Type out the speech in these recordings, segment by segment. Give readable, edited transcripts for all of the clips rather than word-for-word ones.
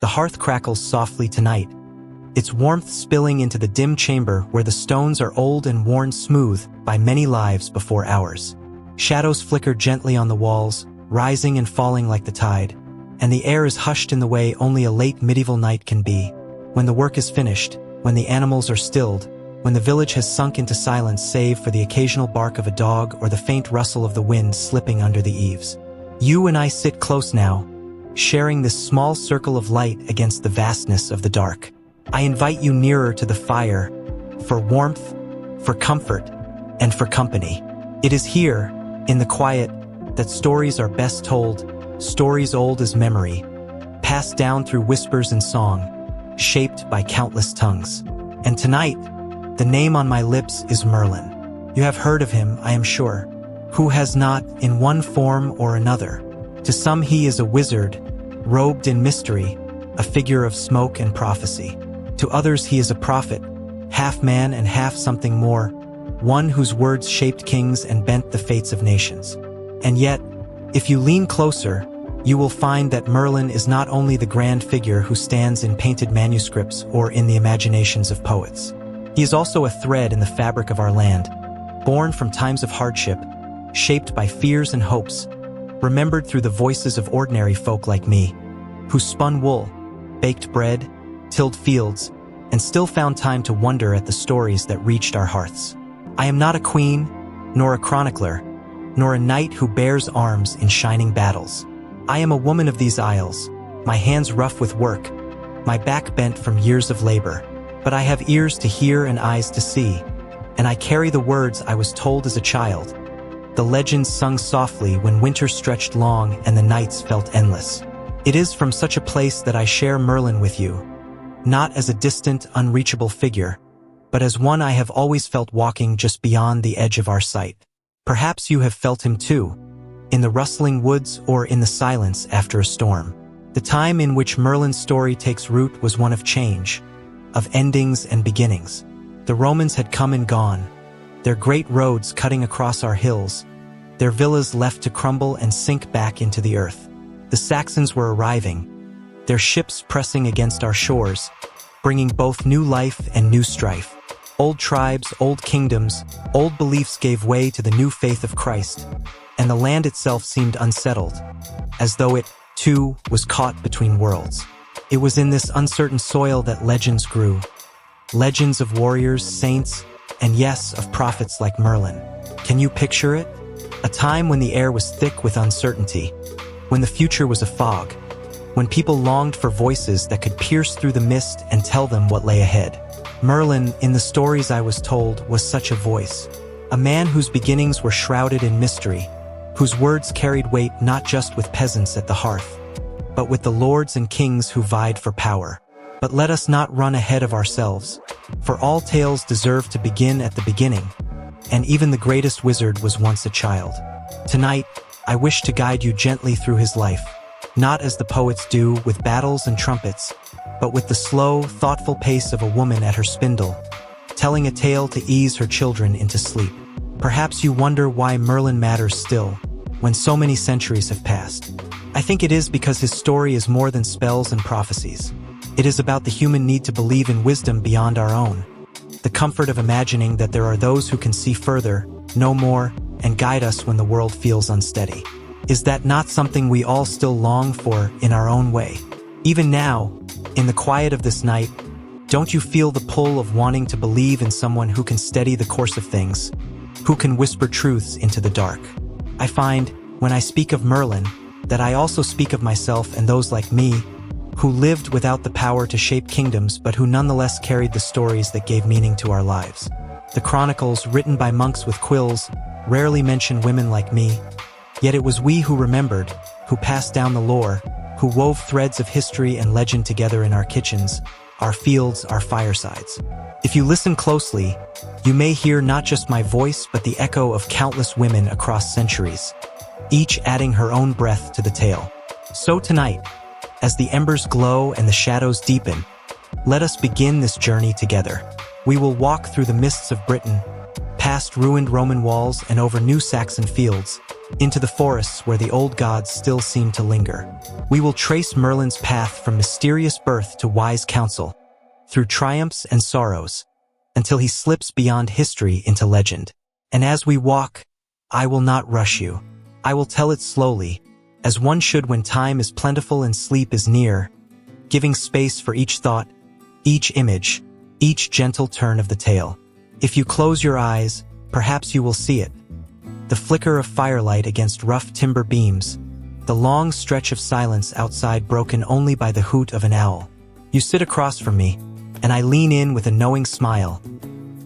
The hearth crackles softly tonight, its warmth spilling into the dim chamber where the stones are old and worn smooth by many lives before ours. Shadows flicker gently on the walls, rising and falling like the tide, and the air is hushed in the way only a late medieval night can be. When the work is finished, when the animals are stilled, when the village has sunk into silence save for the occasional bark of a dog or the faint rustle of the wind slipping under the eaves. You and I sit close now, sharing this small circle of light against the vastness of the dark. I invite you nearer to the fire, for warmth, for comfort, and for company. It is here, in the quiet, that stories are best told, stories old as memory, passed down through whispers and song, shaped by countless tongues. And tonight, the name on my lips is Merlin. You have heard of him, I am sure. Who has not, in one form or another? To some he is a wizard, robed in mystery, a figure of smoke and prophecy. To others he is a prophet, half man and half something more, one whose words shaped kings and bent the fates of nations. And yet, if you lean closer, you will find that Merlin is not only the grand figure who stands in painted manuscripts or in the imaginations of poets. He is also a thread in the fabric of our land, born from times of hardship, shaped by fears and hopes, remembered through the voices of ordinary folk like me, who spun wool, baked bread, tilled fields, and still found time to wonder at the stories that reached our hearths. I am not a queen, nor a chronicler, nor a knight who bears arms in shining battles. I am a woman of these isles, my hands rough with work, my back bent from years of labor. But I have ears to hear and eyes to see, and I carry the words I was told as a child, the legends sung softly when winter stretched long and the nights felt endless. It is from such a place that I share Merlin with you, not as a distant, unreachable figure, but as one I have always felt walking just beyond the edge of our sight. Perhaps you have felt him too, in the rustling woods or in the silence after a storm. The time in which Merlin's story takes root was one of change, of endings and beginnings. The Romans had come and gone, their great roads cutting across our hills, their villas left to crumble and sink back into the earth. The Saxons were arriving, their ships pressing against our shores, bringing both new life and new strife. Old tribes, old kingdoms, old beliefs gave way to the new faith of Christ, and the land itself seemed unsettled, as though it, too, was caught between worlds. It was in this uncertain soil that legends grew. Legends of warriors, saints, and yes, of prophets like Merlin. Can you picture it? A time when the air was thick with uncertainty, when the future was a fog, when people longed for voices that could pierce through the mist and tell them what lay ahead. Merlin, in the stories I was told, was such a voice. A man whose beginnings were shrouded in mystery, whose words carried weight not just with peasants at the hearth, but with the lords and kings who vied for power. But let us not run ahead of ourselves, for all tales deserve to begin at the beginning, and even the greatest wizard was once a child. Tonight, I wish to guide you gently through his life, not as the poets do with battles and trumpets, but with the slow, thoughtful pace of a woman at her spindle, telling a tale to ease her children into sleep. Perhaps you wonder why Merlin matters still, when so many centuries have passed. I think it is because his story is more than spells and prophecies. It is about the human need to believe in wisdom beyond our own, the comfort of imagining that there are those who can see further, know more, and guide us when the world feels unsteady. Is that not something we all still long for in our own way? Even now, in the quiet of this night, don't you feel the pull of wanting to believe in someone who can steady the course of things, who can whisper truths into the dark? I find, when I speak of Merlin, that I also speak of myself and those like me, who lived without the power to shape kingdoms but who nonetheless carried the stories that gave meaning to our lives. The chronicles, written by monks with quills, rarely mention women like me, yet it was we who remembered, who passed down the lore, who wove threads of history and legend together in our kitchens, our fields, our firesides. If you listen closely, you may hear not just my voice but the echo of countless women across centuries, each adding her own breath to the tale. So tonight, as the embers glow and the shadows deepen, let us begin this journey together. We will walk through the mists of Britain, past ruined Roman walls and over new Saxon fields, into the forests where the old gods still seem to linger. We will trace Merlin's path from mysterious birth to wise counsel, through triumphs and sorrows, until he slips beyond history into legend. And as we walk, I will not rush you. I will tell it slowly, as one should when time is plentiful and sleep is near, giving space for each thought, each image, each gentle turn of the tale. If you close your eyes, perhaps you will see it. The flicker of firelight against rough timber beams, the long stretch of silence outside broken only by the hoot of an owl. You sit across from me, and I lean in with a knowing smile,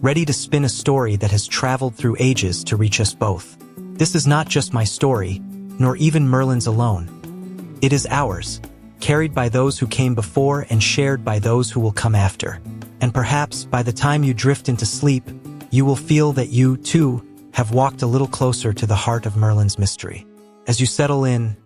ready to spin a story that has traveled through ages to reach us both. This is not just my story, nor even Merlin's alone. It is ours, carried by those who came before and shared by those who will come after. And perhaps by the time you drift into sleep, you will feel that you, too, have walked a little closer to the heart of Merlin's mystery. As you settle in,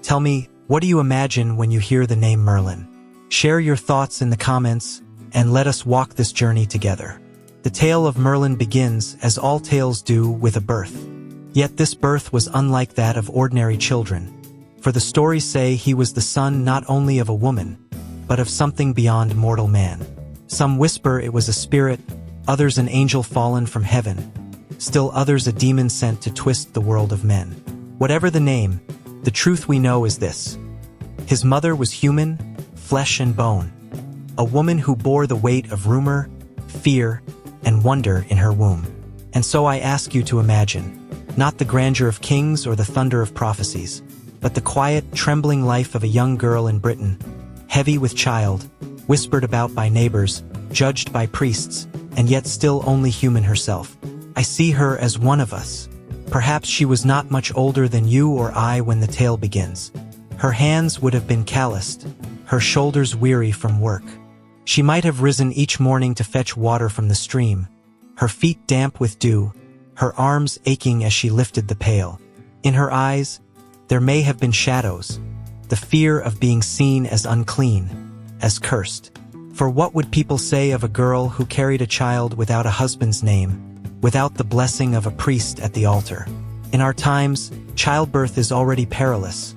tell me, what do you imagine when you hear the name Merlin? Share your thoughts in the comments, and let us walk this journey together. The tale of Merlin begins, as all tales do, with a birth. Yet this birth was unlike that of ordinary children, for the stories say he was the son not only of a woman, but of something beyond mortal man. Some whisper it was a spirit, others an angel fallen from heaven, still others a demon sent to twist the world of men. Whatever the name, the truth we know is this. His mother was human, flesh and bone, a woman who bore the weight of rumor, fear, and wonder in her womb. And so I ask you to imagine, not the grandeur of kings or the thunder of prophecies, but the quiet, trembling life of a young girl in Britain, heavy with child, whispered about by neighbors, judged by priests, and yet still only human herself. I see her as one of us. Perhaps she was not much older than you or I when the tale begins. Her hands would have been calloused, her shoulders weary from work. She might have risen each morning to fetch water from the stream, her feet damp with dew, her arms aching as she lifted the pail. In her eyes, there may have been shadows, the fear of being seen as unclean, as cursed. For what would people say of a girl who carried a child without a husband's name, without the blessing of a priest at the altar? In our times, childbirth is already perilous,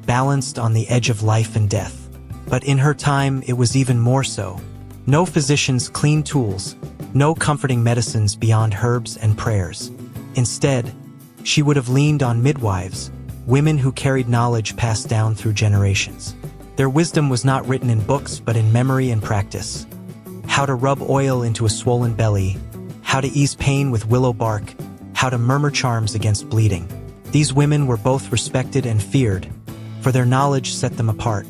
balanced on the edge of life and death. But in her time, it was even more so. No physician's clean tools, no comforting medicines beyond herbs and prayers. Instead, she would have leaned on midwives, women who carried knowledge passed down through generations. Their wisdom was not written in books but in memory and practice. How to rub oil into a swollen belly, how to ease pain with willow bark, how to murmur charms against bleeding. These women were both respected and feared, for their knowledge set them apart.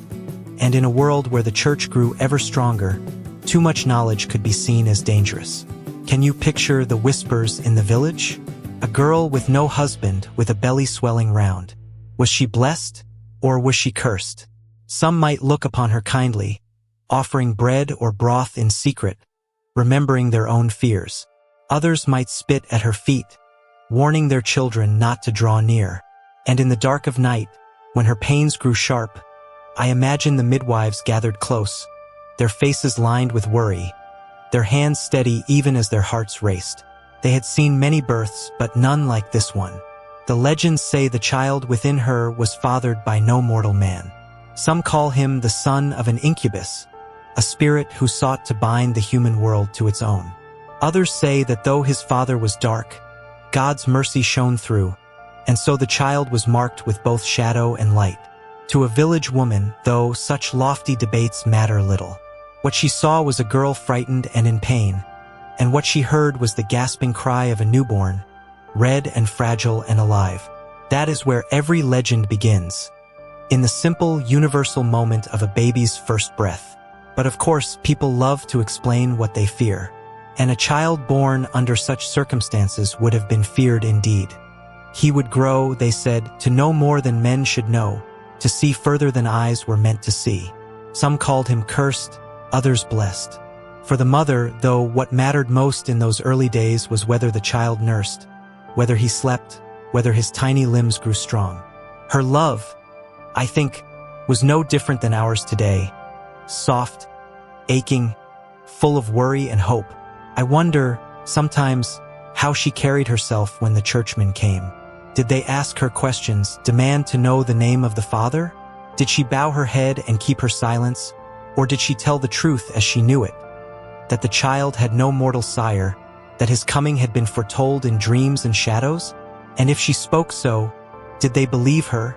And in a world where the church grew ever stronger, too much knowledge could be seen as dangerous. Can you picture the whispers in the village? A girl with no husband, with a belly swelling round. Was she blessed, or was she cursed? Some might look upon her kindly, offering bread or broth in secret, remembering their own fears. Others might spit at her feet, warning their children not to draw near. And in the dark of night, when her pains grew sharp, I imagine the midwives gathered close, their faces lined with worry, their hands steady even as their hearts raced. They had seen many births, but none like this one. The legends say the child within her was fathered by no mortal man. Some call him the son of an incubus, a spirit who sought to bind the human world to its own. Others say that though his father was dark, God's mercy shone through, and so the child was marked with both shadow and light. To a village woman, though, such lofty debates matter little. What she saw was a girl frightened and in pain, and what she heard was the gasping cry of a newborn, red and fragile and alive. That is where every legend begins, in the simple, universal moment of a baby's first breath. But of course, people love to explain what they fear, and a child born under such circumstances would have been feared indeed. He would grow, they said, to know more than men should know, to see further than eyes were meant to see. Some called him cursed, others blessed. For the mother, though, what mattered most in those early days was whether the child nursed, whether he slept, whether his tiny limbs grew strong. Her love, I think, was no different than ours today, soft, aching, full of worry and hope. I wonder, sometimes, how she carried herself when the churchmen came. Did they ask her questions, demand to know the name of the father? Did she bow her head and keep her silence? Or did she tell the truth as she knew it? That the child had no mortal sire, that his coming had been foretold in dreams and shadows? And if she spoke so, did they believe her,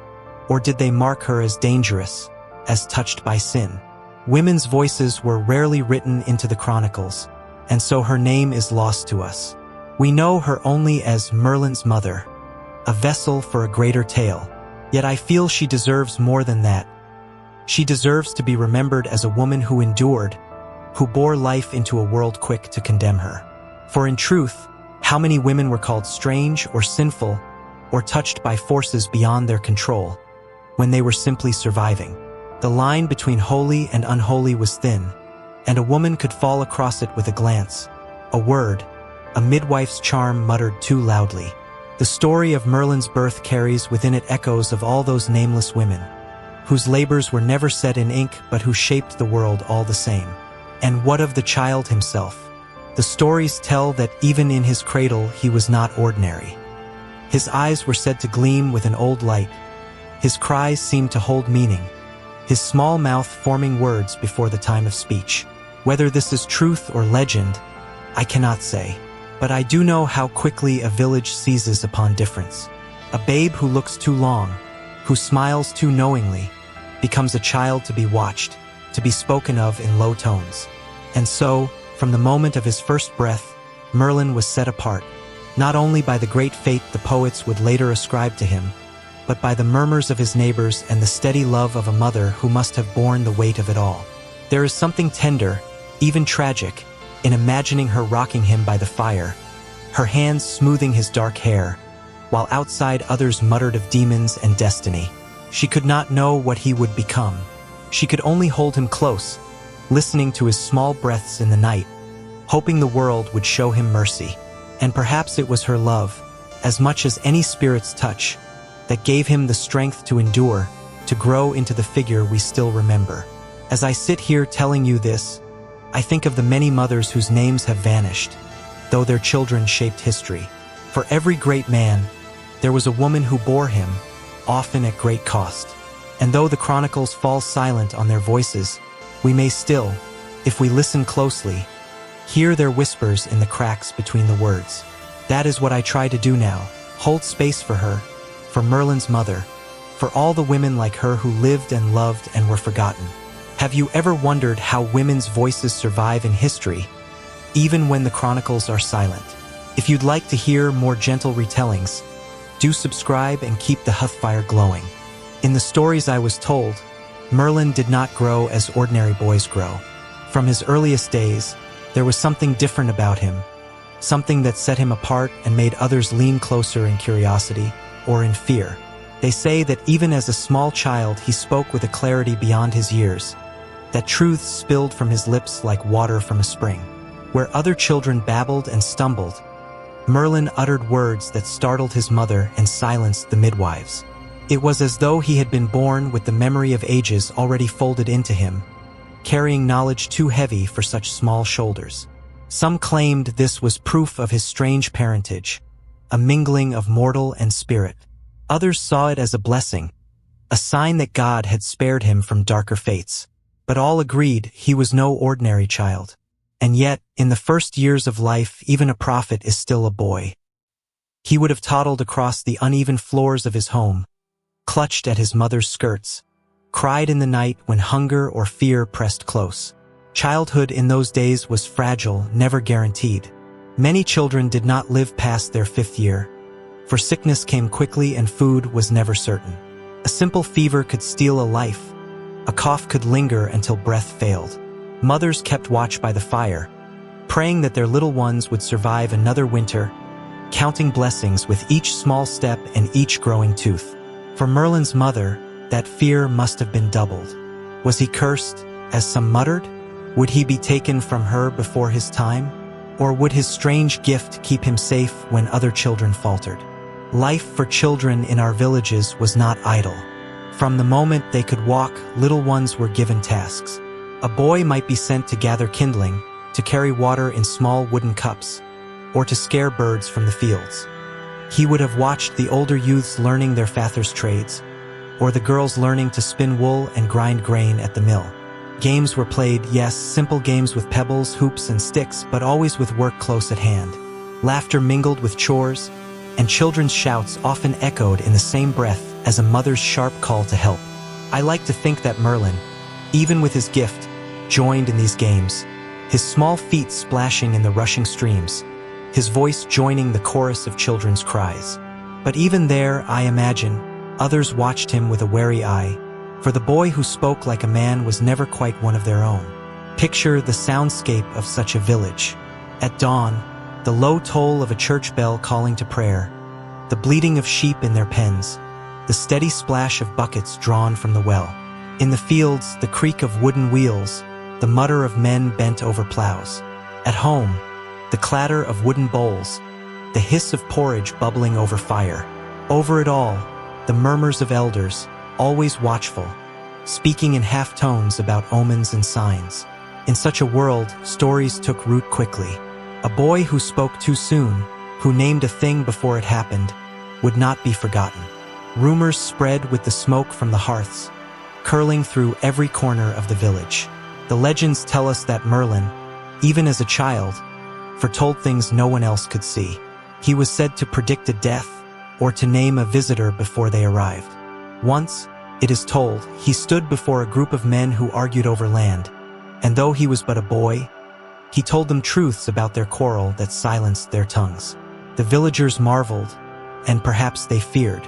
or did they mark her as dangerous, as touched by sin? Women's voices were rarely written into the chronicles, and so her name is lost to us. We know her only as Merlin's mother, a vessel for a greater tale. Yet I feel she deserves more than that. She deserves to be remembered as a woman who endured, who bore life into a world quick to condemn her. For in truth, how many women were called strange or sinful or touched by forces beyond their control when they were simply surviving? The line between holy and unholy was thin, and a woman could fall across it with a glance, a word, a midwife's charm muttered too loudly. The story of Merlin's birth carries within it echoes of all those nameless women, whose labors were never set in ink but who shaped the world all the same. And what of the child himself? The stories tell that even in his cradle he was not ordinary. His eyes were said to gleam with an old light. His cries seemed to hold meaning, his small mouth forming words before the time of speech. Whether this is truth or legend, I cannot say. But I do know how quickly a village seizes upon difference. A babe who looks too long, who smiles too knowingly, becomes a child to be watched, to be spoken of in low tones. And so, from the moment of his first breath, Merlin was set apart, not only by the great fate the poets would later ascribe to him, but by the murmurs of his neighbors and the steady love of a mother who must have borne the weight of it all. There is something tender, even tragic, in imagining her rocking him by the fire, her hands smoothing his dark hair, while outside others muttered of demons and destiny. She could not know what he would become. She could only hold him close, listening to his small breaths in the night, hoping the world would show him mercy. And perhaps it was her love, as much as any spirit's touch, that gave him the strength to endure, to grow into the figure we still remember. As I sit here telling you this, I think of the many mothers whose names have vanished, though their children shaped history. For every great man, there was a woman who bore him, often at great cost. And though the chronicles fall silent on their voices, we may still, if we listen closely, hear their whispers in the cracks between the words. That is what I try to do now, hold space for her, for Merlin's mother, for all the women like her who lived and loved and were forgotten. Have you ever wondered how women's voices survive in history, even when the chronicles are silent? If you'd like to hear more gentle retellings, do subscribe and keep the hearth fire glowing. In the stories I was told, Merlin did not grow as ordinary boys grow. From his earliest days, there was something different about him, something that set him apart and made others lean closer in curiosity or in fear. They say that even as a small child he spoke with a clarity beyond his years, that truths spilled from his lips like water from a spring. Where other children babbled and stumbled, Merlin uttered words that startled his mother and silenced the midwives. It was as though he had been born with the memory of ages already folded into him, carrying knowledge too heavy for such small shoulders. Some claimed this was proof of his strange parentage, a mingling of mortal and spirit. Others saw it as a blessing, a sign that God had spared him from darker fates. But all agreed he was no ordinary child. And yet, in the first years of life, even a prophet is still a boy. He would have toddled across the uneven floors of his home, clutched at his mother's skirts, cried in the night when hunger or fear pressed close. Childhood in those days was fragile, never guaranteed. Many children did not live past their 5th year, for sickness came quickly and food was never certain. A simple fever could steal a life. A cough could linger until breath failed. Mothers kept watch by the fire, praying that their little ones would survive another winter, counting blessings with each small step and each growing tooth. For Merlin's mother, that fear must have been doubled. Was he cursed, as some muttered? Would he be taken from her before his time? Or would his strange gift keep him safe when other children faltered? Life for children in our villages was not idle. From the moment they could walk, little ones were given tasks. A boy might be sent to gather kindling, to carry water in small wooden cups, or to scare birds from the fields. He would have watched the older youths learning their father's trades, or the girls learning to spin wool and grind grain at the mill. Games were played, yes, simple games with pebbles, hoops, and sticks, but always with work close at hand. Laughter mingled with chores, and children's shouts often echoed in the same breath as a mother's sharp call to help. I like to think that Merlin, even with his gift, joined in these games, his small feet splashing in the rushing streams, his voice joining the chorus of children's cries. But even there, I imagine, others watched him with a wary eye, for the boy who spoke like a man was never quite one of their own. Picture the soundscape of such a village. At dawn, the low toll of a church bell calling to prayer, the bleating of sheep in their pens, the steady splash of buckets drawn from the well. In the fields, the creak of wooden wheels, the mutter of men bent over plows. At home, the clatter of wooden bowls, the hiss of porridge bubbling over fire. Over it all, the murmurs of elders, always watchful, speaking in half-tones about omens and signs. In such a world, stories took root quickly. A boy who spoke too soon, who named a thing before it happened, would not be forgotten. Rumors spread with the smoke from the hearths, curling through every corner of the village. The legends tell us that Merlin, even as a child, foretold things no one else could see. He was said to predict a death or to name a visitor before they arrived. Once, it is told, he stood before a group of men who argued over land, and though he was but a boy, he told them truths about their quarrel that silenced their tongues. The villagers marveled, and perhaps they feared.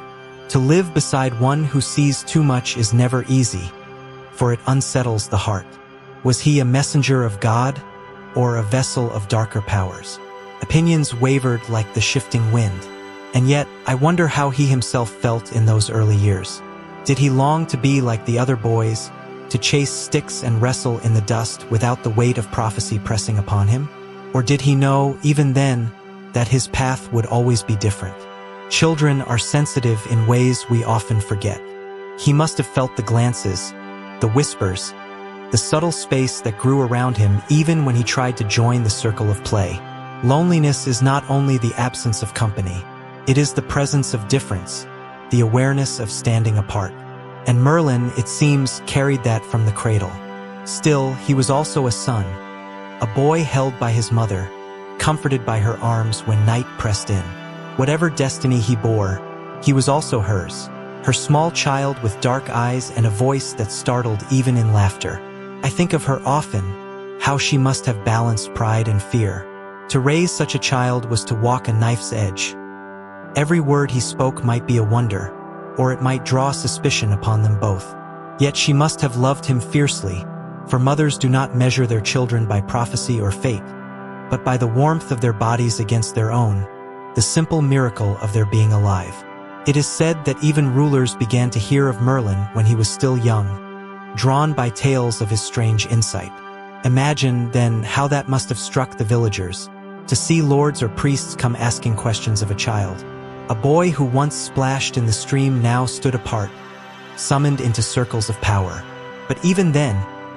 To live beside one who sees too much is never easy, for it unsettles the heart. Was he a messenger of God, or a vessel of darker powers? Opinions wavered like the shifting wind, and yet I wonder how he himself felt in those early years. Did he long to be like the other boys, to chase sticks and wrestle in the dust without the weight of prophecy pressing upon him? Or did he know, even then, that his path would always be different? Children are sensitive in ways we often forget. He must have felt the glances, the whispers, the subtle space that grew around him even when he tried to join the circle of play. Loneliness is not only the absence of company, it is the presence of difference, the awareness of standing apart. And Merlin, it seems, carried that from the cradle. Still, he was also a son, a boy held by his mother, comforted by her arms when night pressed in. Whatever destiny he bore, he was also hers, her small child with dark eyes and a voice that startled even in laughter. I think of her often, how she must have balanced pride and fear. To raise such a child was to walk a knife's edge. Every word he spoke might be a wonder, or it might draw suspicion upon them both. Yet she must have loved him fiercely, for mothers do not measure their children by prophecy or fate, but by the warmth of their bodies against their own, the simple miracle of their being alive. It is said that even rulers began to hear of Merlin when he was still young, drawn by tales of his strange insight. Imagine, then, how that must have struck the villagers, to see lords or priests come asking questions of a child. A boy who once splashed in the stream now stood apart, summoned into circles of power. But even then,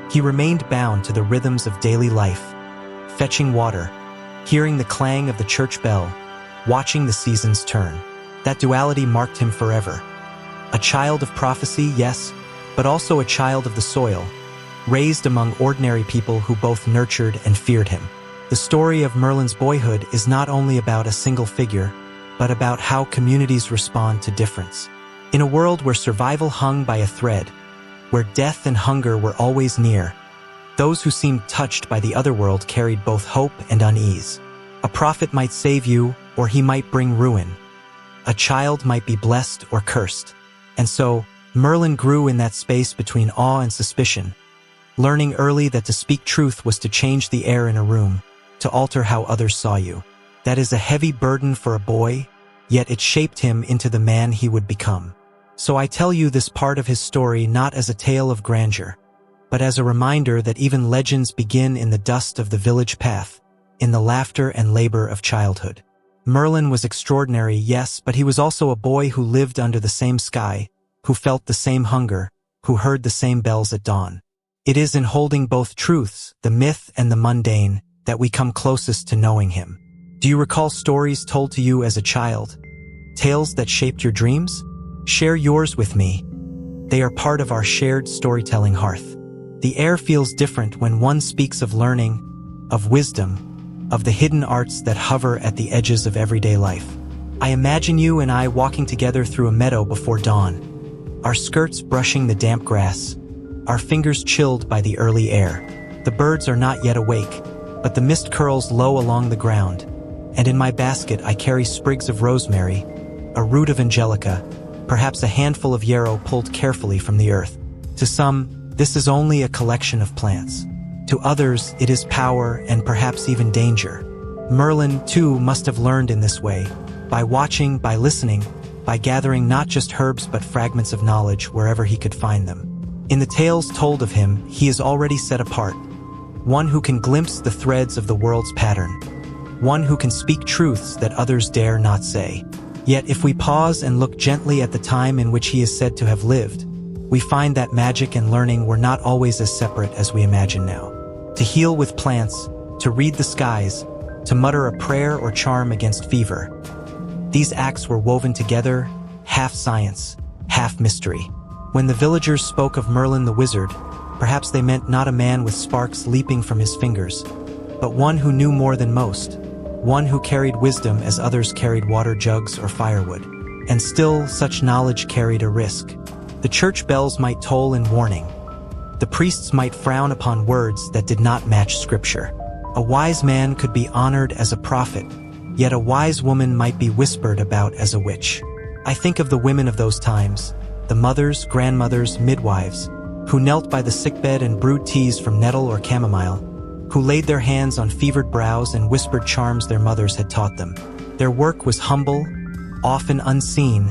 he remained bound to the rhythms of daily life, fetching water, hearing the clang of the church bell, watching the seasons turn. That duality marked him forever. A child of prophecy, yes, but also a child of the soil, raised among ordinary people who both nurtured and feared him. The story of Merlin's boyhood is not only about a single figure, but about how communities respond to difference. In a world where survival hung by a thread, where death and hunger were always near, those who seemed touched by the other world carried both hope and unease. A prophet might save you, or he might bring ruin. A child might be blessed or cursed. And so, Merlin grew in that space between awe and suspicion, learning early that to speak truth was to change the air in a room, to alter how others saw you. That is a heavy burden for a boy, yet it shaped him into the man he would become. So I tell you this part of his story not as a tale of grandeur, but as a reminder that even legends begin in the dust of the village path, in the laughter and labor of childhood. Merlin was extraordinary, yes, but he was also a boy who lived under the same sky, who felt the same hunger, who heard the same bells at dawn. It is in holding both truths, the myth and the mundane, that we come closest to knowing him. Do you recall stories told to you as a child? Tales that shaped your dreams? Share yours with me. They are part of our shared storytelling hearth. The air feels different when one speaks of learning, of wisdom, of the hidden arts that hover at the edges of everyday life. I imagine you and I walking together through a meadow before dawn, our skirts brushing the damp grass, our fingers chilled by the early air. The birds are not yet awake, but the mist curls low along the ground, and in my basket I carry sprigs of rosemary, a root of angelica, perhaps a handful of yarrow pulled carefully from the earth. To some, this is only a collection of plants. To others, it is power and perhaps even danger. Merlin, too, must have learned in this way, by watching, by listening, by gathering not just herbs but fragments of knowledge wherever he could find them. In the tales told of him, he is already set apart, one who can glimpse the threads of the world's pattern, one who can speak truths that others dare not say. Yet if we pause and look gently at the time in which he is said to have lived, we find that magic and learning were not always as separate as we imagine now. To heal with plants, to read the skies, to mutter a prayer or charm against fever. These acts were woven together, half science, half mystery. When the villagers spoke of Merlin the wizard, perhaps they meant not a man with sparks leaping from his fingers, but one who knew more than most, one who carried wisdom as others carried water jugs or firewood. And still, such knowledge carried a risk. The church bells might toll in warning. The priests might frown upon words that did not match scripture. A wise man could be honored as a prophet, yet a wise woman might be whispered about as a witch. I think of the women of those times, the mothers, grandmothers, midwives, who knelt by the sickbed and brewed teas from nettle or chamomile, who laid their hands on fevered brows and whispered charms their mothers had taught them. Their work was humble, often unseen,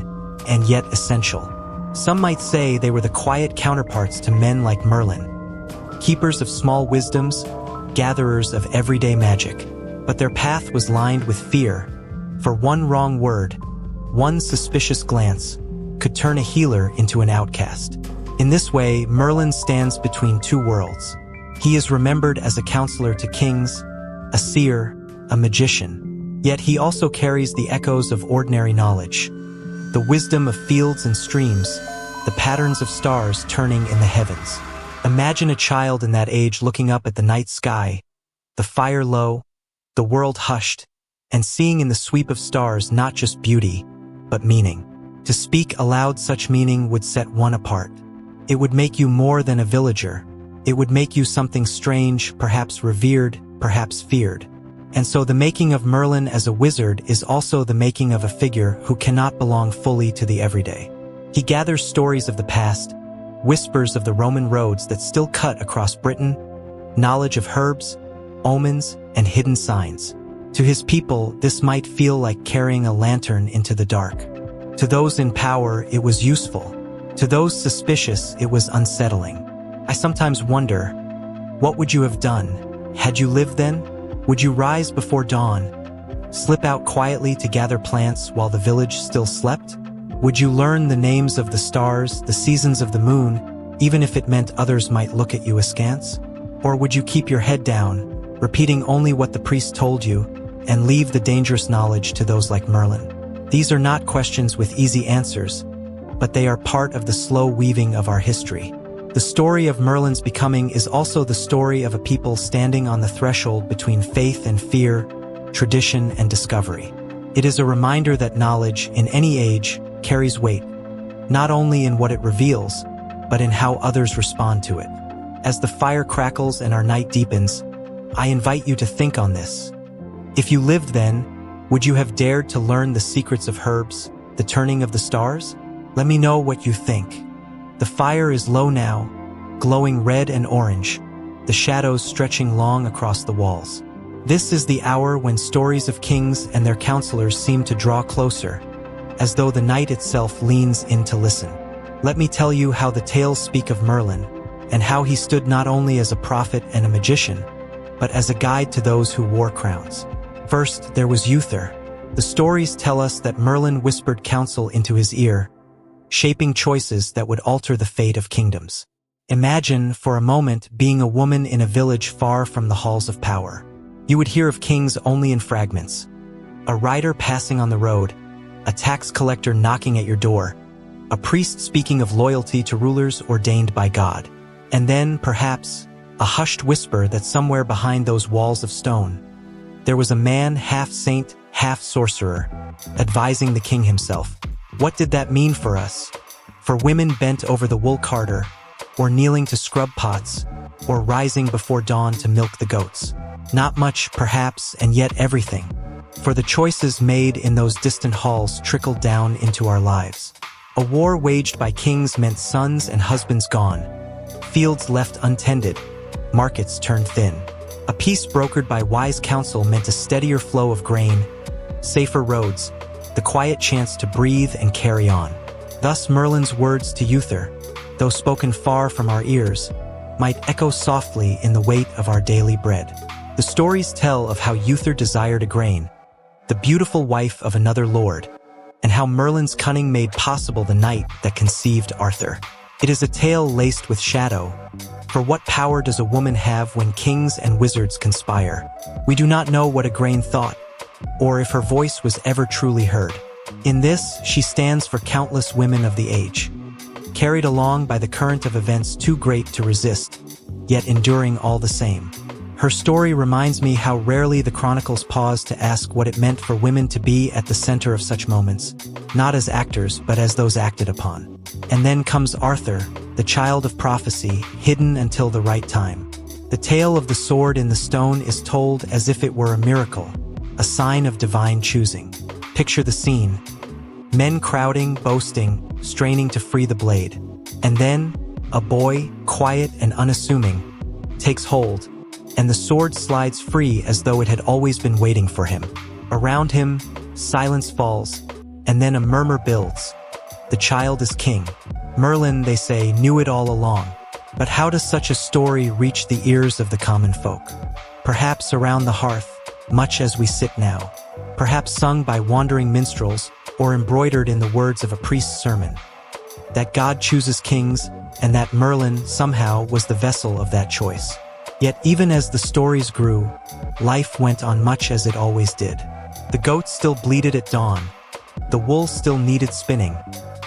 and yet essential. Some might say they were the quiet counterparts to men like Merlin, keepers of small wisdoms, gatherers of everyday magic. But their path was lined with fear, for one wrong word, one suspicious glance, could turn a healer into an outcast. In this way, Merlin stands between two worlds. He is remembered as a counselor to kings, a seer, a magician. Yet he also carries the echoes of ordinary knowledge, the wisdom of fields and streams, the patterns of stars turning in the heavens. Imagine a child in that age looking up at the night sky, the fire low, the world hushed, and seeing in the sweep of stars not just beauty, but meaning. To speak aloud such meaning would set one apart. It would make you more than a villager. It would make you something strange, perhaps revered, perhaps feared. And so the making of Merlin as a wizard is also the making of a figure who cannot belong fully to the everyday. He gathers stories of the past, whispers of the Roman roads that still cut across Britain, knowledge of herbs, omens, and hidden signs. To his people, this might feel like carrying a lantern into the dark. To those in power, it was useful. To those suspicious, it was unsettling. I sometimes wonder, what would you have done? Had you lived then? Would you rise before dawn, slip out quietly to gather plants while the village still slept? Would you learn the names of the stars, the seasons of the moon, even if it meant others might look at you askance? Or would you keep your head down, repeating only what the priest told you, and leave the dangerous knowledge to those like Merlin? These are not questions with easy answers, but they are part of the slow weaving of our history. The story of Merlin's becoming is also the story of a people standing on the threshold between faith and fear, tradition and discovery. It is a reminder that knowledge, in any age, carries weight, not only in what it reveals, but in how others respond to it. As the fire crackles and our night deepens, I invite you to think on this. If you lived then, would you have dared to learn the secrets of herbs, the turning of the stars? Let me know what you think. The fire is low now, glowing red and orange, the shadows stretching long across the walls. This is the hour when stories of kings and their counselors seem to draw closer, as though the night itself leans in to listen. Let me tell you how the tales speak of Merlin, and how he stood not only as a prophet and a magician, but as a guide to those who wore crowns. First, there was Uther. The stories tell us that Merlin whispered counsel into his ear, shaping choices that would alter the fate of kingdoms. Imagine, for a moment, being a woman in a village far from the halls of power. You would hear of kings only in fragments. A rider passing on the road, a tax collector knocking at your door, a priest speaking of loyalty to rulers ordained by God. And then, perhaps, a hushed whisper that somewhere behind those walls of stone, there was a man half saint, half sorcerer, advising the king himself. What did that mean for us? For women bent over the wool carder, or kneeling to scrub pots, or rising before dawn to milk the goats? Not much, perhaps, and yet everything. For the choices made in those distant halls trickled down into our lives. A war waged by kings meant sons and husbands gone, fields left untended, markets turned thin. A peace brokered by wise counsel meant a steadier flow of grain, safer roads, the quiet chance to breathe and carry on. Thus Merlin's words to Uther, though spoken far from our ears, might echo softly in the weight of our daily bread. The stories tell of how Uther desired Igraine, the beautiful wife of another lord, and how Merlin's cunning made possible the night that conceived Arthur. It is a tale laced with shadow, for what power does a woman have when kings and wizards conspire? We do not know what Igraine thought, or if her voice was ever truly heard. In this, she stands for countless women of the age, carried along by the current of events too great to resist, yet enduring all the same. Her story reminds me how rarely the chronicles pause to ask what it meant for women to be at the center of such moments, not as actors but as those acted upon. And then comes Arthur, the child of prophecy, hidden until the right time. The tale of the sword in the stone is told as if it were a miracle, a sign of divine choosing. Picture the scene. Men crowding, boasting, straining to free the blade. And then, a boy, quiet and unassuming, takes hold, and the sword slides free as though it had always been waiting for him. Around him, silence falls, and then a murmur builds. The child is king. Merlin, they say, knew it all along. But how does such a story reach the ears of the common folk? Perhaps around the hearth, much as we sit now. Perhaps sung by wandering minstrels, or embroidered in the words of a priest's sermon. That God chooses kings, and that Merlin, somehow, was the vessel of that choice. Yet even as the stories grew, life went on much as it always did. The goats still bleated at dawn. The wool still needed spinning.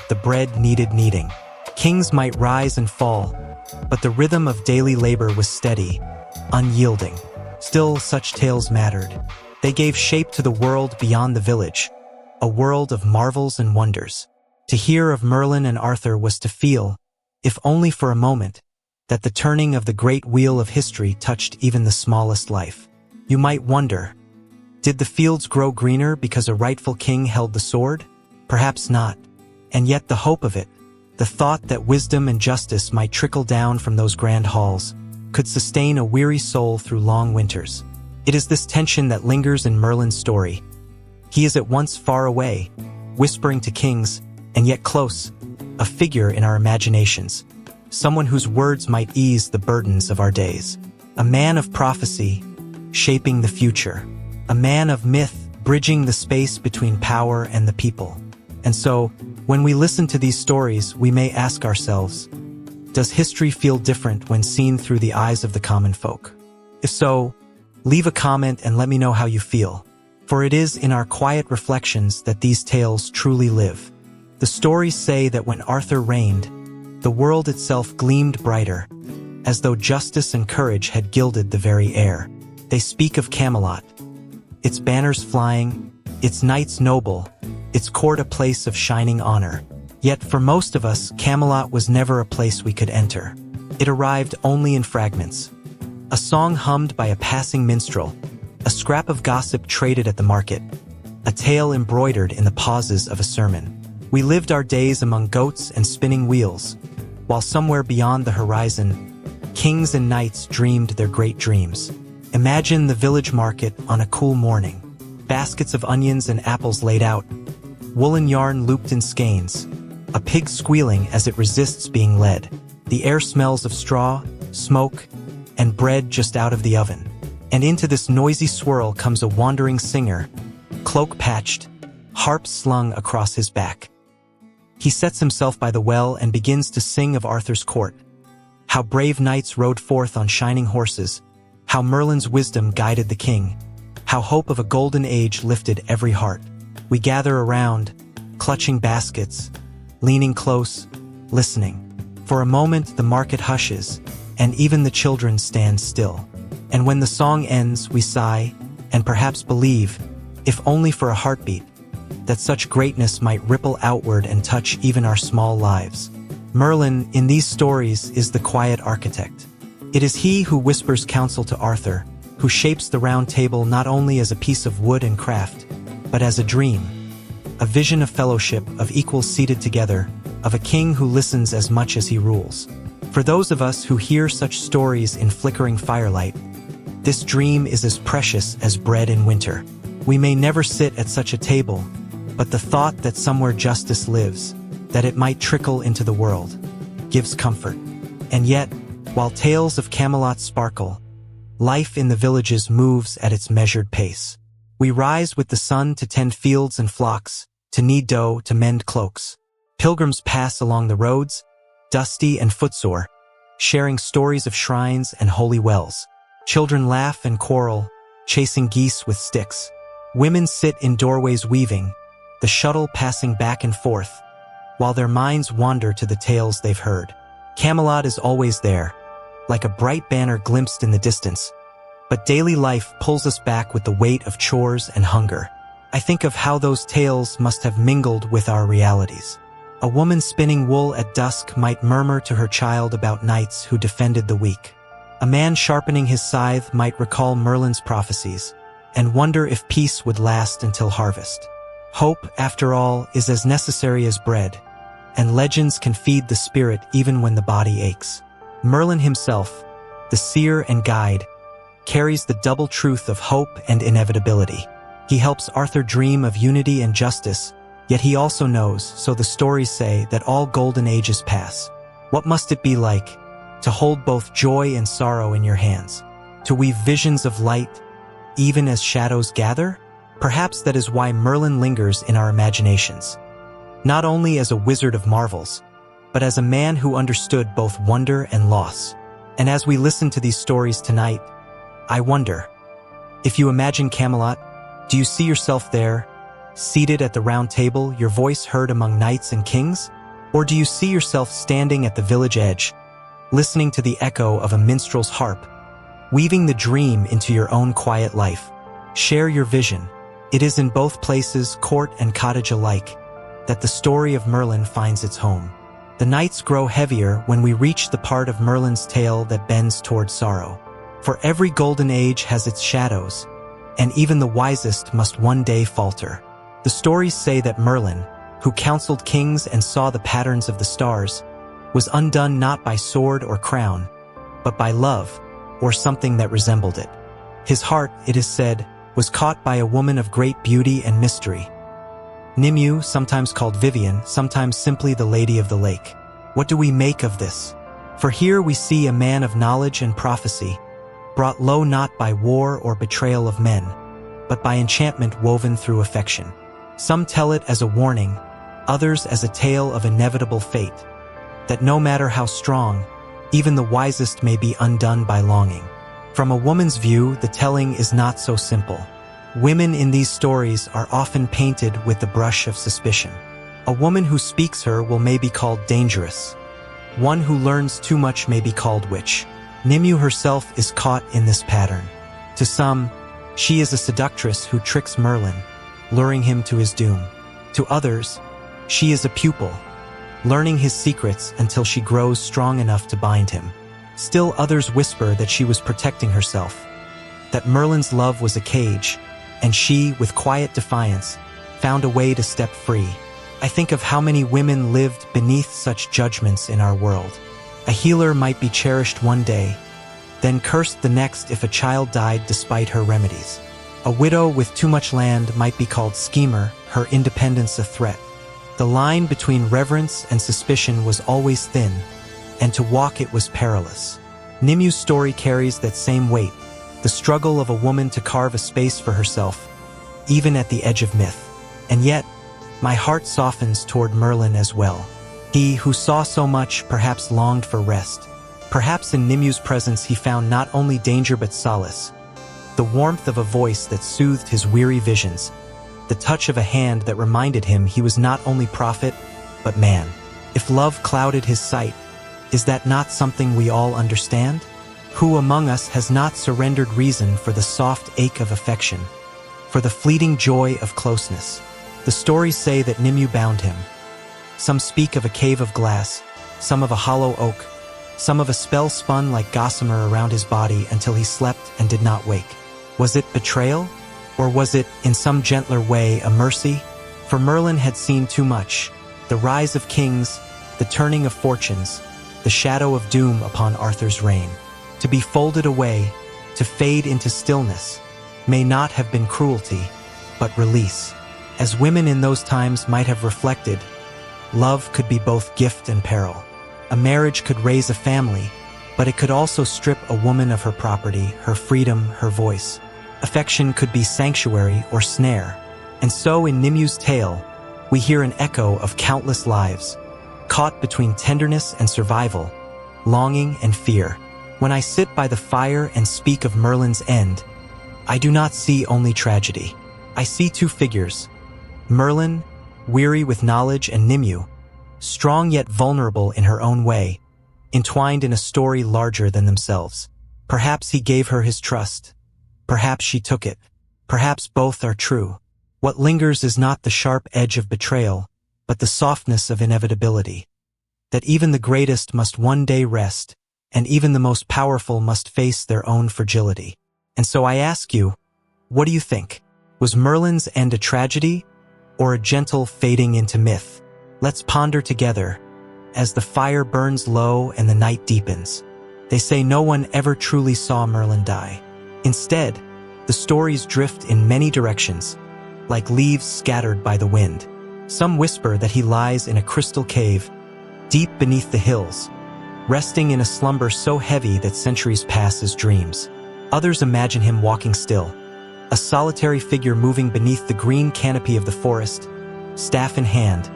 The bread needed kneading. Kings might rise and fall, but the rhythm of daily labor was steady, unyielding. Still, such tales mattered. They gave shape to the world beyond the village, a world of marvels and wonders. To hear of Merlin and Arthur was to feel, if only for a moment, that the turning of the great wheel of history touched even the smallest life. You might wonder, did the fields grow greener because a rightful king held the sword? Perhaps not. And yet the hope of it, the thought that wisdom and justice might trickle down from those grand halls, could sustain a weary soul through long winters. It is this tension that lingers in Merlin's story. He is at once far away, whispering to kings, and yet close, a figure in our imaginations, someone whose words might ease the burdens of our days. A man of prophecy, shaping the future. A man of myth, bridging the space between power and the people. And so, when we listen to these stories, we may ask ourselves, does history feel different when seen through the eyes of the common folk? If so, leave a comment and let me know how you feel. For it is in our quiet reflections that these tales truly live. The stories say that when Arthur reigned, the world itself gleamed brighter, as though justice and courage had gilded the very air. They speak of Camelot, its banners flying, its knights noble, its court a place of shining honor. Yet for most of us, Camelot was never a place we could enter. It arrived only in fragments. A song hummed by a passing minstrel, a scrap of gossip traded at the market, a tale embroidered in the pauses of a sermon. We lived our days among goats and spinning wheels, while somewhere beyond the horizon, kings and knights dreamed their great dreams. Imagine the village market on a cool morning. Baskets of onions and apples laid out, woolen yarn looped in skeins, a pig squealing as it resists being led. The air smells of straw, smoke, and bread just out of the oven. And into this noisy swirl comes a wandering singer, cloak patched, harp slung across his back. He sets himself by the well and begins to sing of Arthur's court, how brave knights rode forth on shining horses, how Merlin's wisdom guided the king, how hope of a golden age lifted every heart. We gather around, clutching baskets, leaning close, listening. For a moment, the market hushes, and even the children stand still. And when the song ends, we sigh, and perhaps believe, if only for a heartbeat, that such greatness might ripple outward and touch even our small lives. Merlin, in these stories, is the quiet architect. It is he who whispers counsel to Arthur, who shapes the round table not only as a piece of wood and craft, but as a dream, a vision of fellowship, of equals seated together, of a king who listens as much as he rules. For those of us who hear such stories in flickering firelight, this dream is as precious as bread in winter. We may never sit at such a table, but the thought that somewhere justice lives, that it might trickle into the world, gives comfort. And yet, while tales of Camelot sparkle, life in the villages moves at its measured pace. We rise with the sun to tend fields and flocks, to knead dough, to mend cloaks. Pilgrims pass along the roads, dusty and footsore, sharing stories of shrines and holy wells. Children laugh and quarrel, chasing geese with sticks. Women sit in doorways weaving, the shuttle passing back and forth, while their minds wander to the tales they've heard. Camelot is always there, like a bright banner glimpsed in the distance, but daily life pulls us back with the weight of chores and hunger. I think of how those tales must have mingled with our realities. A woman spinning wool at dusk might murmur to her child about knights who defended the weak. A man sharpening his scythe might recall Merlin's prophecies and wonder if peace would last until harvest. Hope, after all, is as necessary as bread, and legends can feed the spirit even when the body aches. Merlin himself, the seer and guide, carries the double truth of hope and inevitability. He helps Arthur dream of unity and justice, yet he also knows, so the stories say, that all golden ages pass. What must it be like to hold both joy and sorrow in your hands, to weave visions of light even as shadows gather? Perhaps that is why Merlin lingers in our imaginations, not only as a wizard of marvels, but as a man who understood both wonder and loss. And as we listen to these stories tonight, I wonder, if you imagine Camelot, do you see yourself there, seated at the round table, your voice heard among knights and kings? Or do you see yourself standing at the village edge, listening to the echo of a minstrel's harp, weaving the dream into your own quiet life? Share your vision. It is in both places, court and cottage alike, that the story of Merlin finds its home. The nights grow heavier when we reach the part of Merlin's tale that bends toward sorrow. For every golden age has its shadows, and even the wisest must one day falter. The stories say that Merlin, who counseled kings and saw the patterns of the stars, was undone not by sword or crown, but by love, or something that resembled it. His heart, it is said, was caught by a woman of great beauty and mystery. Nimue, sometimes called Vivian, sometimes simply the Lady of the Lake. What do we make of this? For here we see a man of knowledge and prophecy, brought low not by war or betrayal of men, but by enchantment woven through affection. Some tell it as a warning, others as a tale of inevitable fate, that no matter how strong, even the wisest may be undone by longing. From a woman's view, the telling is not so simple. Women in these stories are often painted with the brush of suspicion. A woman who speaks her will may be called dangerous. One who learns too much may be called witch. Nimue herself is caught in this pattern. To some, she is a seductress who tricks Merlin, luring him to his doom. To others, she is a pupil, learning his secrets until she grows strong enough to bind him. Still others whisper that she was protecting herself, that Merlin's love was a cage, and she, with quiet defiance, found a way to step free. I think of how many women lived beneath such judgments in our world. A healer might be cherished one day, then cursed the next if a child died despite her remedies. A widow with too much land might be called schemer, her independence a threat. The line between reverence and suspicion was always thin, and to walk it was perilous. Nimue's story carries that same weight, the struggle of a woman to carve a space for herself, even at the edge of myth. And yet, my heart softens toward Merlin as well. He, who saw so much, perhaps longed for rest. Perhaps in Nimue's presence he found not only danger but solace, the warmth of a voice that soothed his weary visions, the the touch of a hand that reminded him he was not only prophet, but man. If love clouded his sight, is that not something we all understand? Who among us has not surrendered reason for the soft ache of affection, for the fleeting joy of closeness? The stories say that Nimue bound him. Some speak of a cave of glass, some of a hollow oak, some of a spell spun like gossamer around his body until he slept and did not wake. Was it betrayal? Or was it, in some gentler way, a mercy? For Merlin had seen too much: the rise of kings, the turning of fortunes, the shadow of doom upon Arthur's reign. To be folded away, to fade into stillness, may not have been cruelty, but release. As women in those times might have reflected, love could be both gift and peril. A marriage could raise a family, but it could also strip a woman of her property, her freedom, her voice. Affection could be sanctuary or snare. And so in Nimue's tale, we hear an echo of countless lives, caught between tenderness and survival, longing and fear. When I sit by the fire and speak of Merlin's end, I do not see only tragedy. I see two figures: Merlin, weary with knowledge, and Nimue, strong yet vulnerable in her own way, entwined in a story larger than themselves. Perhaps he gave her his trust. Perhaps she took it. Perhaps both are true. What lingers is not the sharp edge of betrayal, but the softness of inevitability. That even the greatest must one day rest, and even the most powerful must face their own fragility. And so I ask you, what do you think? Was Merlin's end a tragedy, or a gentle fading into myth? Let's ponder together, as the fire burns low and the night deepens. They say no one ever truly saw Merlin die. Instead, the stories drift in many directions, like leaves scattered by the wind. Some whisper that he lies in a crystal cave, deep beneath the hills, resting in a slumber so heavy that centuries pass as dreams. Others imagine him walking still, a solitary figure moving beneath the green canopy of the forest, staff in hand,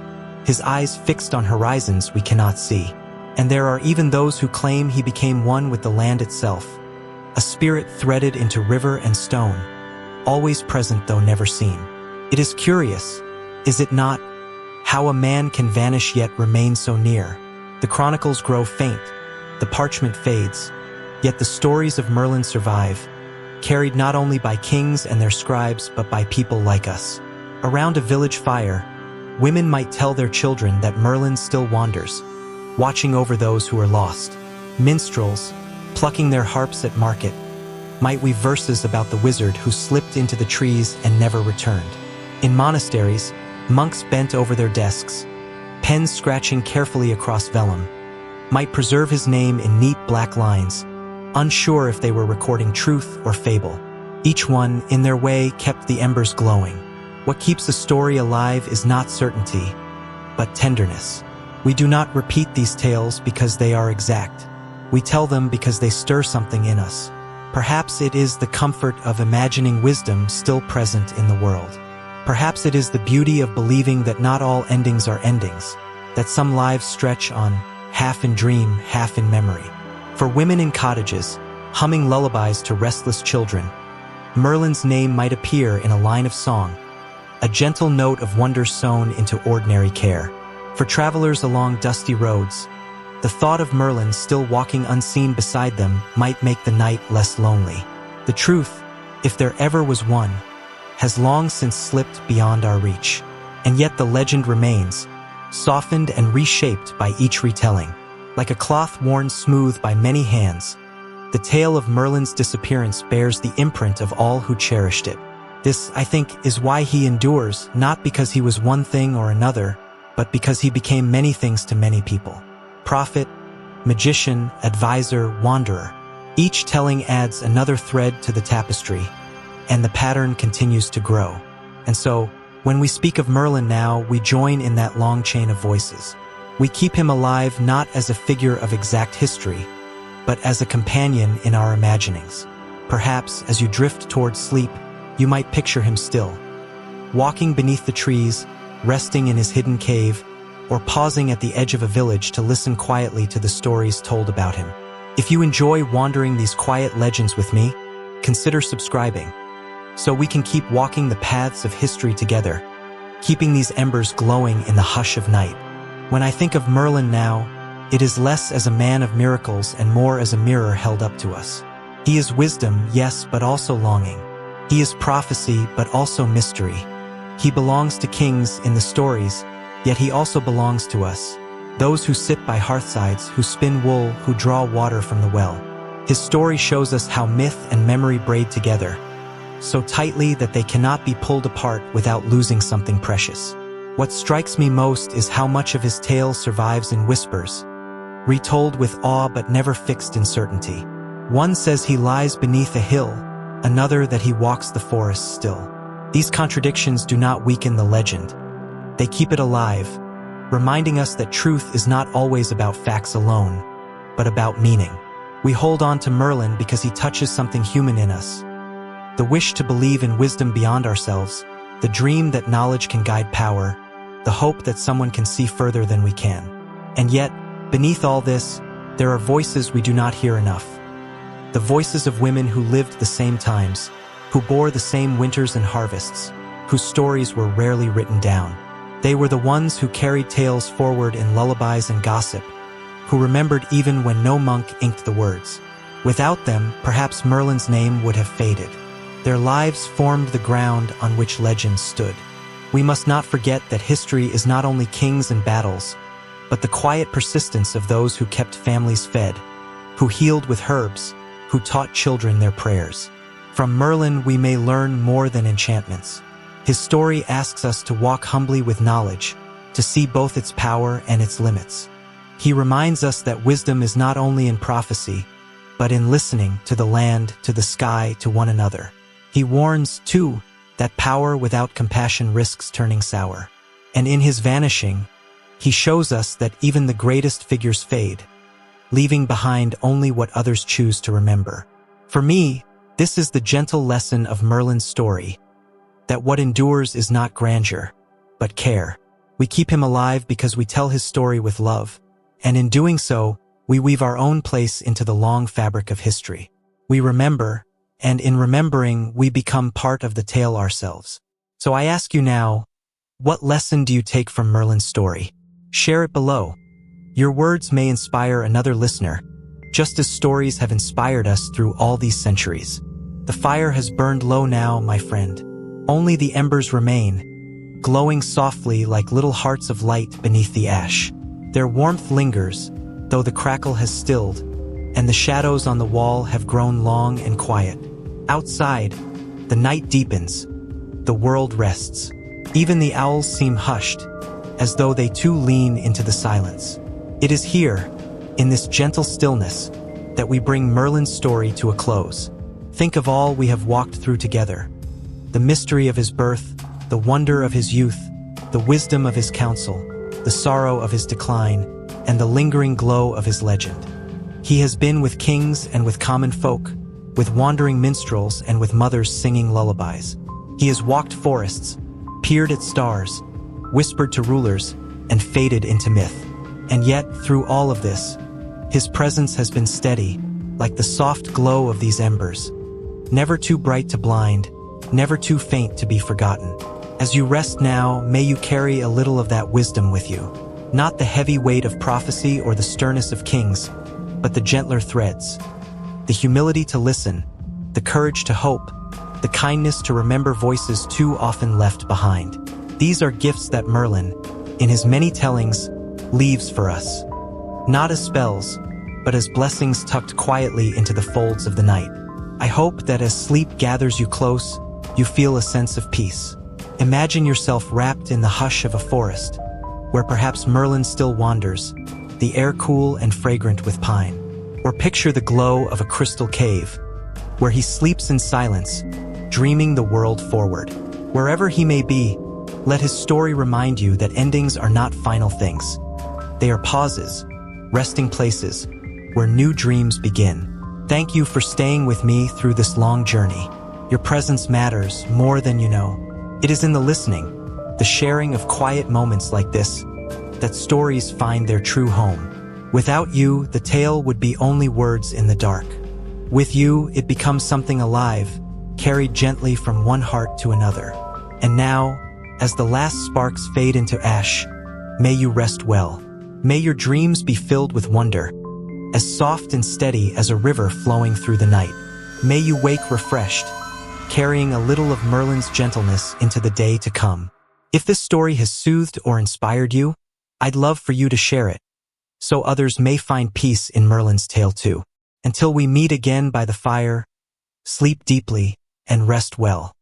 his eyes fixed on horizons we cannot see. And there are even those who claim he became one with the land itself, a spirit threaded into river and stone, always present though never seen. It is curious, is it not, how a man can vanish yet remain so near? The chronicles grow faint, the parchment fades, yet the stories of Merlin survive, carried not only by kings and their scribes but by people like us. Around a village fire, women might tell their children that Merlin still wanders, watching over those who are lost. Minstrels, plucking their harps at market, might weave verses about the wizard who slipped into the trees and never returned. In monasteries, monks bent over their desks, pens scratching carefully across vellum, might preserve his name in neat black lines, unsure if they were recording truth or fable. Each one, in their way, kept the embers glowing. What keeps a story alive is not certainty, but tenderness. We do not repeat these tales because they are exact. We tell them because they stir something in us. Perhaps it is the comfort of imagining wisdom still present in the world. Perhaps it is the beauty of believing that not all endings are endings, that some lives stretch on, half in dream, half in memory. For women in cottages, humming lullabies to restless children, Merlin's name might appear in a line of song, a gentle note of wonder sewn into ordinary care. For travelers along dusty roads, the thought of Merlin still walking unseen beside them might make the night less lonely. The truth, if there ever was one, has long since slipped beyond our reach. And yet the legend remains, softened and reshaped by each retelling. Like a cloth worn smooth by many hands, the tale of Merlin's disappearance bears the imprint of all who cherished it. This, I think, is why he endures, not because he was one thing or another, but because he became many things to many people. Prophet, magician, advisor, wanderer. Each telling adds another thread to the tapestry, and the pattern continues to grow. And so, when we speak of Merlin now, we join in that long chain of voices. We keep him alive not as a figure of exact history, but as a companion in our imaginings. Perhaps, as you drift towards sleep, you might picture him still, walking beneath the trees, resting in his hidden cave, or pausing at the edge of a village to listen quietly to the stories told about him. If you enjoy wandering these quiet legends with me, consider subscribing. so we can keep walking the paths of history together, keeping these embers glowing in the hush of night. When I think of Merlin now, it is less as a man of miracles and more as a mirror held up to us. He is wisdom, yes, but also longing. He is prophecy, but also mystery. He belongs to kings in the stories, yet he also belongs to us, those who sit by hearthsides, who spin wool, who draw water from the well. His story shows us how myth and memory braid together, so tightly that they cannot be pulled apart without losing something precious. What strikes me most is how much of his tale survives in whispers, retold with awe but never fixed in certainty. One says he lies beneath a hill, another that he walks the forest still. These contradictions do not weaken the legend. They keep it alive, reminding us that truth is not always about facts alone, but about meaning. We hold on to Merlin because he touches something human in us. The wish to believe in wisdom beyond ourselves, the dream that knowledge can guide power, the hope that someone can see further than we can. And yet, beneath all this, there are voices we do not hear enough. The voices of women who lived the same times, who bore the same winters and harvests, whose stories were rarely written down. They were the ones who carried tales forward in lullabies and gossip, who remembered even when no monk inked the words. Without them, perhaps Merlin's name would have faded. Their lives formed the ground on which legends stood. We must not forget that history is not only kings and battles, but the quiet persistence of those who kept families fed, who healed with herbs, who taught children their prayers. From Merlin we may learn more than enchantments. His story asks us to walk humbly with knowledge, to see both its power and its limits. He reminds us that wisdom is not only in prophecy, but in listening to the land, to the sky, to one another. He warns, too, that power without compassion risks turning sour. And in his vanishing, he shows us that even the greatest figures fade, leaving behind only what others choose to remember. For me, this is the gentle lesson of Merlin's story, that what endures is not grandeur, but care. We keep him alive because we tell his story with love, and in doing so, we weave our own place into the long fabric of history. We remember, and in remembering, we become part of the tale ourselves. So I ask you now, what lesson do you take from Merlin's story? Share it below. Your words may inspire another listener, just as stories have inspired us through all these centuries. The fire has burned low now, my friend. Only the embers remain, glowing softly like little hearts of light beneath the ash. Their warmth lingers, though the crackle has stilled, and the shadows on the wall have grown long and quiet. Outside, the night deepens, the world rests. Even the owls seem hushed, as though they too lean into the silence. It is here, in this gentle stillness, that we bring Merlin's story to a close. Think of all we have walked through together. The mystery of his birth, the wonder of his youth, the wisdom of his counsel, the sorrow of his decline, and the lingering glow of his legend. He has been with kings and with common folk, with wandering minstrels and with mothers singing lullabies. He has walked forests, peered at stars, whispered to rulers, and faded into myth. And yet, through all of this, his presence has been steady, like the soft glow of these embers. Never too bright to blind, never too faint to be forgotten. As you rest now, may you carry a little of that wisdom with you. Not the heavy weight of prophecy or the sternness of kings, but the gentler threads. The humility to listen, the courage to hope, the kindness to remember voices too often left behind. These are gifts that Merlin, in his many tellings, leaves for us. Not as spells, but as blessings tucked quietly into the folds of the night. I hope that as sleep gathers you close, you feel a sense of peace. Imagine yourself wrapped in the hush of a forest, where perhaps Merlin still wanders, the air cool and fragrant with pine. Or picture the glow of a crystal cave, where he sleeps in silence, dreaming the world forward. Wherever he may be, let his story remind you that endings are not final things. They are pauses, resting places, where new dreams begin. Thank you for staying with me through this long journey. Your presence matters more than you know. It is in the listening, the sharing of quiet moments like this, that stories find their true home. Without you, the tale would be only words in the dark. With you, it becomes something alive, carried gently from one heart to another. And now, as the last sparks fade into ash, may you rest well. May your dreams be filled with wonder, as soft and steady as a river flowing through the night. May you wake refreshed, carrying a little of Merlin's gentleness into the day to come. If this story has soothed or inspired you, I'd love for you to share it, so others may find peace in Merlin's tale too. Until we meet again by the fire, sleep deeply and rest well.